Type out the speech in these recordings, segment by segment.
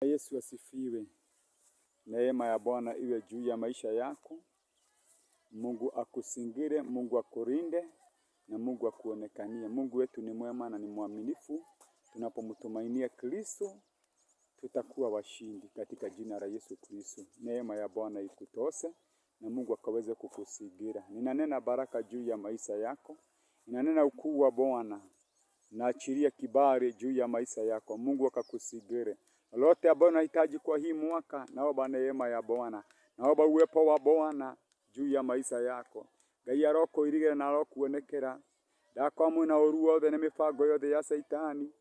Yesu asifiwe. Neema ya Bwana iwe juu ya maisha yako. Mungu akusingire, Mungu akulinde na Mungu akuonekanie. Mungu wetu ni mwema na ni mwaminifu. Tunapomtumainia Kristo, tutakuwa washindi katika jina la Yesu Kristo. Neema ya Bwana ikutose na Mungu akaweze kukusingira. Ninanena baraka juu ya maisha yako. Ninanena ukuu wa Bwana. Naachilia kibali juu ya maisha yako. Mungu akakusingire. Lolote ambalo unahitaji kwa hii mwaka, naomba neema ya Bwana. Naomba uwepo wa Bwana juu ya maisha yako. Ngai arokuirigĩra na arokuonekera. Ndakwamũra ũru wothe na mĩbango yothe ya Saitani.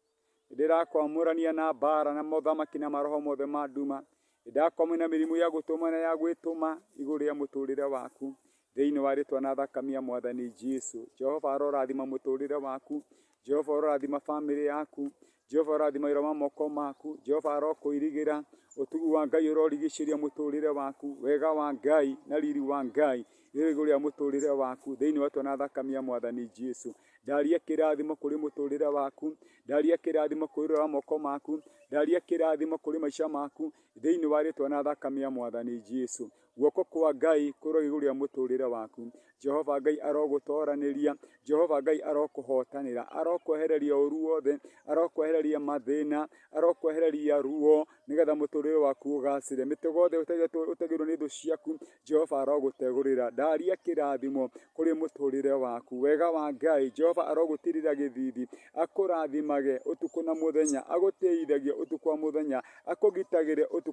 Ndĩrakwamũrania na mbara na mothamaki na maroho mothe ma nduma. Ndakwamũra mĩrimũ ya gũtũma na ya gwĩtũma igũrũ ya mũtũrĩre waku. Thĩinĩ wa rĩĩtwa na thakame ya Mwathani Jesũ. Jehova arorathima mũtũrĩre waku. Jehova arorathima family yaku. Jehova arorathima wĩra wa moko maku. Jehova arokuirigĩra. Ũtugi wa Ngai ũrorigicĩria mũtũrĩre waku. Wega wa Ngai na riri wa Ngai igũrũ ya mũtũrĩre waku. Thĩinĩ wa rĩĩtwa na thakame ya Mwathani Jesũ. Ndaria kĩrathimo kũrĩ mũtũrĩre waku. Ndaria kĩrathimo kũrĩ wĩra wa moko maku. Ndaria kĩrathimo kũrĩ maica maku. Thĩinĩ wa rĩĩtwa na thakame ya Mwathani Jesũ. Guoko kwa Ngai kũrĩ igũrũ ya mũtũrĩre waku. Jehova Ngai arogũtoranĩria. Jehova Ngai arokũhotanĩra. Arokwehereria ũru wothe. Arokwehereria mathĩna. Arokwehereria ruo. Nĩgetha mũtũrĩre waku ũgacĩre. Mĩtego yothe ũtegĩrwo nĩ thũ ciaku. Jehova arogũtegũrĩra. Ndaria kĩrathimo kũrĩ mũtũrĩre waku. Wega wa Ngai. Jehova arogũtirĩra gĩthithi. Akũrathimage ũtukũ na mũthenya. Agũteithagie ũtukũ wa mũthenya. Akũgitagĩre ũtukũ